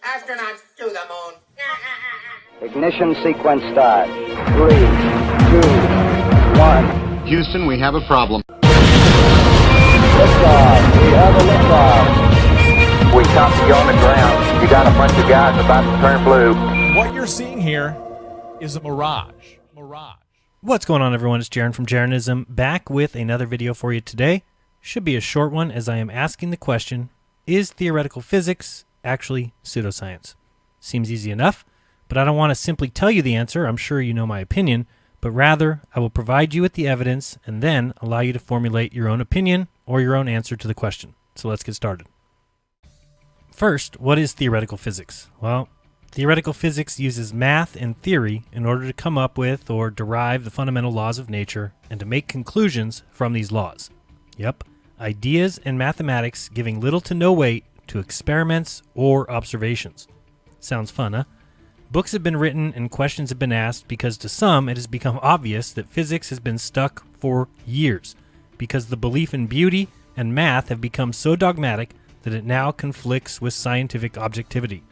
Astronauts to the moon. Ignition sequence start. 3, 2, 1. Houston, we have a problem. Liftoff. We have a liftoff. We copy you on the ground. You got a bunch of guys about to turn blue. What you're seeing here is a mirage. What's going on, everyone? It's Jaron from Jaronism, back with another video for you today. Should be a short one, as I am asking the question, is theoretical physics actually pseudoscience? Seems easy enough, but I don't want to simply tell you the answer. I'm sure you know my opinion, but rather I will provide you with the evidence and then allow you to formulate your own opinion or your own answer to the question. So let's get started. First, what is theoretical physics? Well, theoretical physics uses math and theory in order to come up with or derive the fundamental laws of nature and to make conclusions from these laws. Yep, ideas and mathematics giving little to no weight to experiments or observations. Sounds fun, huh? Books have been written and questions have been asked because to some it has become obvious that physics has been stuck for years because the belief in beauty and math have become so dogmatic that it now conflicts with scientific objectivity.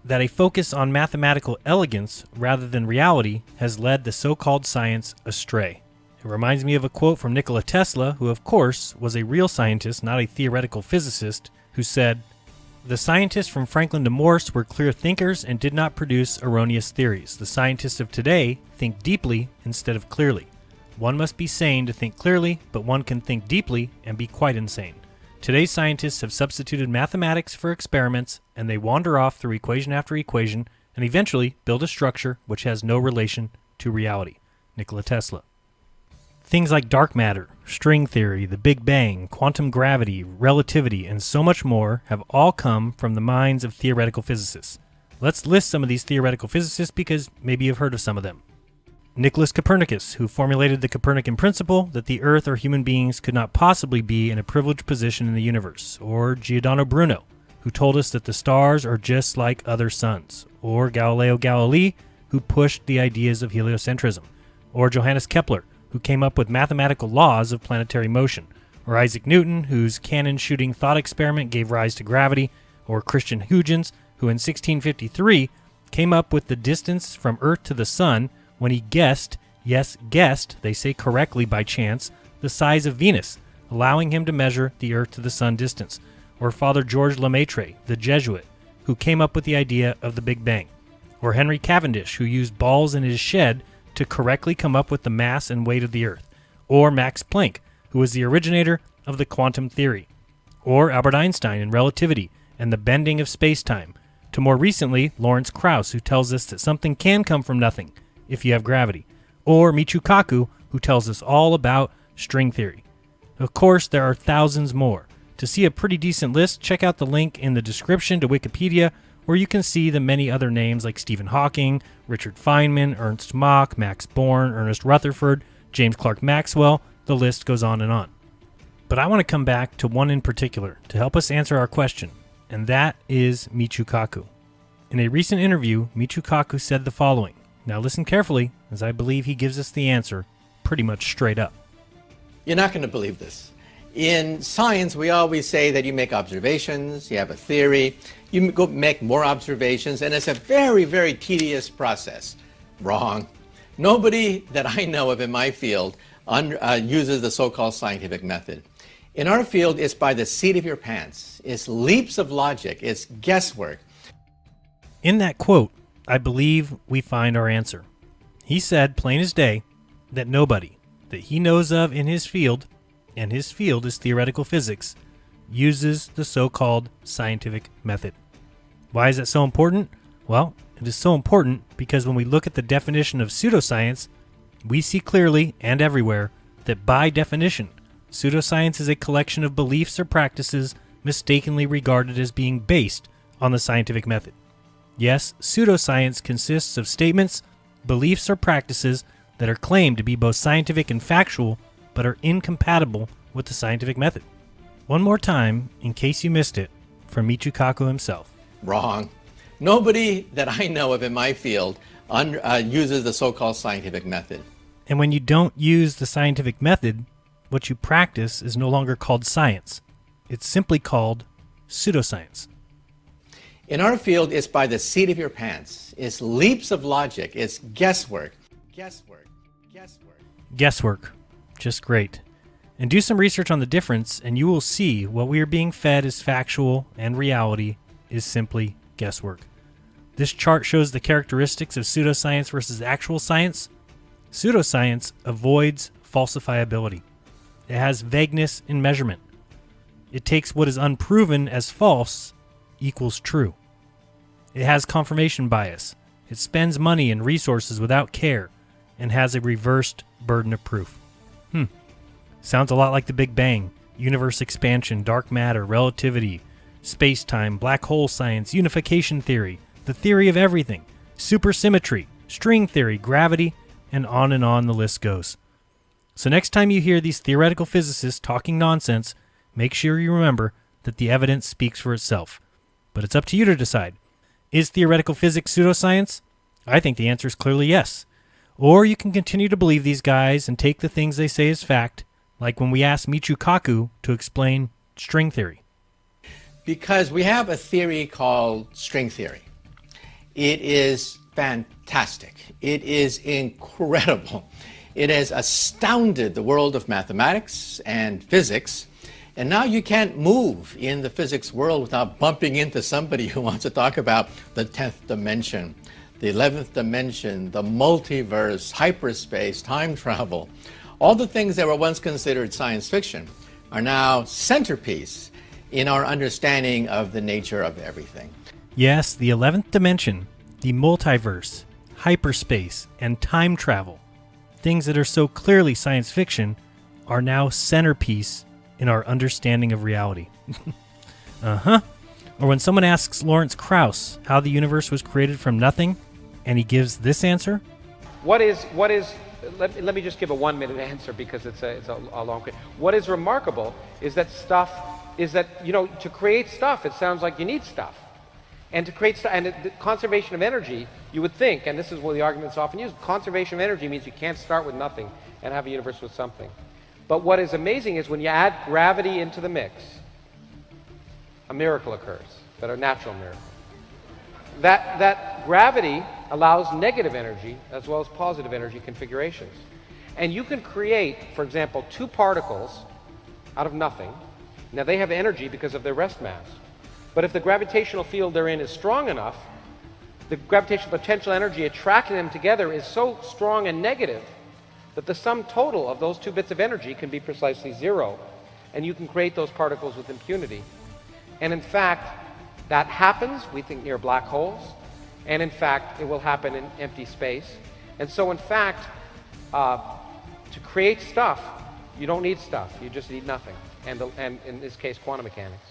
That a focus on mathematical elegance rather than reality has led the so-called science astray. It reminds me of a quote from Nikola Tesla, who of course was a real scientist, not a theoretical physicist, who said, "The scientists from Franklin to Morse were clear thinkers and did not produce erroneous theories. The scientists of today think deeply instead of clearly. One must be sane to think clearly, but one can think deeply and be quite insane. Today's scientists have substituted mathematics for experiments, and they wander off through equation after equation and eventually build a structure which has no relation to reality." Nikola Tesla. Things like dark matter, string theory, the Big Bang, quantum gravity, relativity, and so much more have all come from the minds of theoretical physicists. Let's list some of these theoretical physicists because maybe you've heard of some of them. Nicholas Copernicus, who formulated the Copernican principle that the Earth or human beings could not possibly be in a privileged position in the universe. Or Giordano Bruno, who told us that the stars are just like other suns. Or Galileo Galilei, who pushed the ideas of heliocentrism. Or Johannes Kepler, who came up with mathematical laws of planetary motion. Or Isaac Newton, whose cannon-shooting thought experiment gave rise to gravity. Or Christian Huygens, who in 1653 came up with the distance from Earth to the Sun when he guessed, yes, guessed, they say correctly by chance, the size of Venus, allowing him to measure the Earth to the Sun distance. Or Father George Lemaitre, the Jesuit, who came up with the idea of the Big Bang. Or Henry Cavendish, who used balls in his shed to correctly come up with the mass and weight of the Earth. Or Max Planck, who was the originator of the quantum theory. Or Albert Einstein in relativity and the bending of space-time. To more recently, Lawrence Krauss, who tells us that something can come from nothing if you have gravity. Or Michio Kaku, who tells us all about string theory. Of course, there are thousands more. To see a pretty decent list, check out the link in the description to Wikipedia, where you can see the many other names like Stephen Hawking, Richard Feynman, Ernst Mach, Max Born, Ernest Rutherford, James Clerk Maxwell. The list goes on and on. But I want to come back to one in particular to help us answer our question, and that is Michio Kaku. In a recent interview, Michio Kaku said the following. Now listen carefully, as I believe he gives us the answer pretty much straight up. You're not going to believe this. In science, we always say that you make observations, you have a theory, you go make more observations, and it's a very, very tedious process. Wrong. Nobody that I know of in my field uses the so-called scientific method. In our field, it's by the seat of your pants. It's leaps of logic. It's guesswork. In that quote, I believe we find our answer. He said, plain as day, that nobody that he knows of in his field, and his field is theoretical physics, uses the so-called scientific method. Why is that so important? Well, it is so important because when we look at the definition of pseudoscience, we see clearly and everywhere that by definition, pseudoscience is a collection of beliefs or practices mistakenly regarded as being based on the scientific method. Yes, pseudoscience consists of statements, beliefs, or practices that are claimed to be both scientific and factual, but are incompatible with the scientific method. One more time, in case you missed it, from Michio Kaku himself. Wrong. Nobody that I know of in my field uses the so-called scientific method. And when you don't use the scientific method, what you practice is no longer called science. It's simply called pseudoscience. In our field, it's by the seat of your pants. It's leaps of logic. It's guesswork. Guesswork. Guesswork. Guesswork. Just great. And do some research on the difference, and you will see what we are being fed is factual and reality is simply guesswork. This chart shows the characteristics of pseudoscience versus actual science. Pseudoscience avoids falsifiability. It has vagueness in measurement. It takes what is unproven as false equals true. It has confirmation bias. It spends money and resources without care and has a reversed burden of proof. Sounds a lot like the Big Bang, universe expansion, dark matter, relativity, space-time, black hole science, unification theory, the theory of everything, supersymmetry, string theory, gravity, and on the list goes. So next time you hear these theoretical physicists talking nonsense, make sure you remember that the evidence speaks for itself. But it's up to you to decide. Is theoretical physics pseudoscience? I think the answer is clearly yes. Or you can continue to believe these guys and take the things they say as fact, like when we asked Michio Kaku to explain string theory. Because we have a theory called string theory. It is fantastic. It is incredible. It has astounded the world of mathematics and physics. And now you can't move in the physics world without bumping into somebody who wants to talk about the 10th dimension, the 11th dimension, the multiverse, hyperspace, time travel. All the things that were once considered science fiction are now centerpiece in our understanding of the nature of everything. Yes, the 11th dimension, the multiverse, hyperspace, and time travel, things that are so clearly science fiction, are now centerpiece in our understanding of reality. Or when someone asks Lawrence Krauss how the universe was created from nothing, and he gives this answer. Let me just give a 1-minute answer because it's a long. What is remarkable is that to create stuff, it sounds like you need stuff. And to create stuff, and the conservation of energy, you would think, and this is where the argument's often used, conservation of energy means you can't start with nothing and have a universe with something. But what is amazing is when you add gravity into the mix, a miracle occurs, but a natural miracle. That gravity allows negative energy as well as positive energy configurations. And you can create, for example, two particles out of nothing. Now they have energy because of their rest mass. But if the gravitational field they're in is strong enough, the gravitational potential energy attracting them together is so strong and negative that the sum total of those two bits of energy can be precisely zero. And you can create those particles with impunity. And in fact, that happens, we think, near black holes. And in fact, it will happen in empty space. And so in fact, to create stuff, you don't need stuff. You just need nothing. And in this case, quantum mechanics.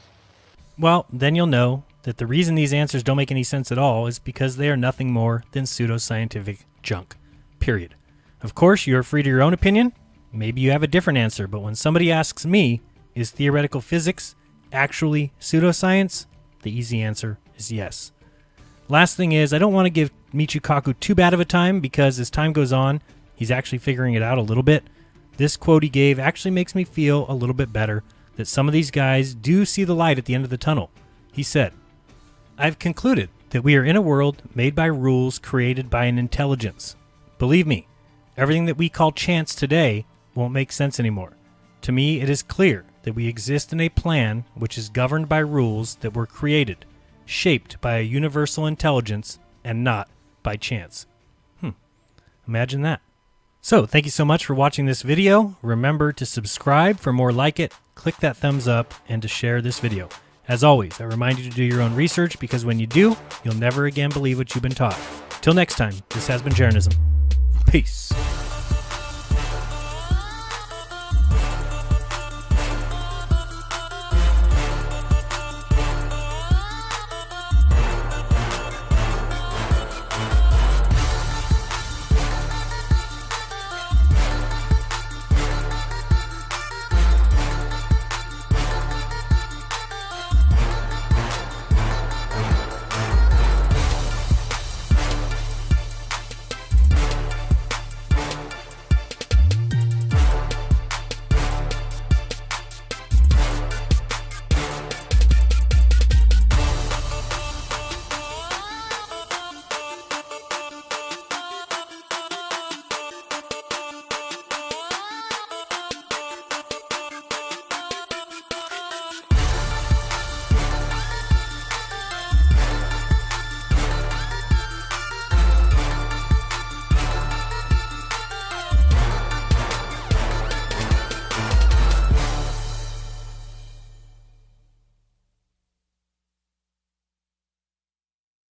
Well, then you'll know that the reason these answers don't make any sense at all is because they are nothing more than pseudoscientific junk. Period. Of course, you're free to your own opinion. Maybe you have a different answer, but when somebody asks me, is theoretical physics actually pseudoscience? The easy answer is yes. Last thing is, I don't want to give Michio Kaku too bad of a time because as time goes on, he's actually figuring it out a little bit. This quote he gave actually makes me feel a little bit better that some of these guys do see the light at the end of the tunnel. He said, "I've concluded that we are in a world made by rules created by an intelligence. Believe me, everything that we call chance today won't make sense anymore. To me, it is clear that we exist in a plan which is governed by rules that were created, shaped by a universal intelligence, and not by chance." Imagine that. So, thank you so much for watching this video. Remember to subscribe for more like it, click that thumbs up, and to share this video. As always, I remind you to do your own research because when you do, you'll never again believe what you've been taught. Till next time, this has been Jaronism. Peace.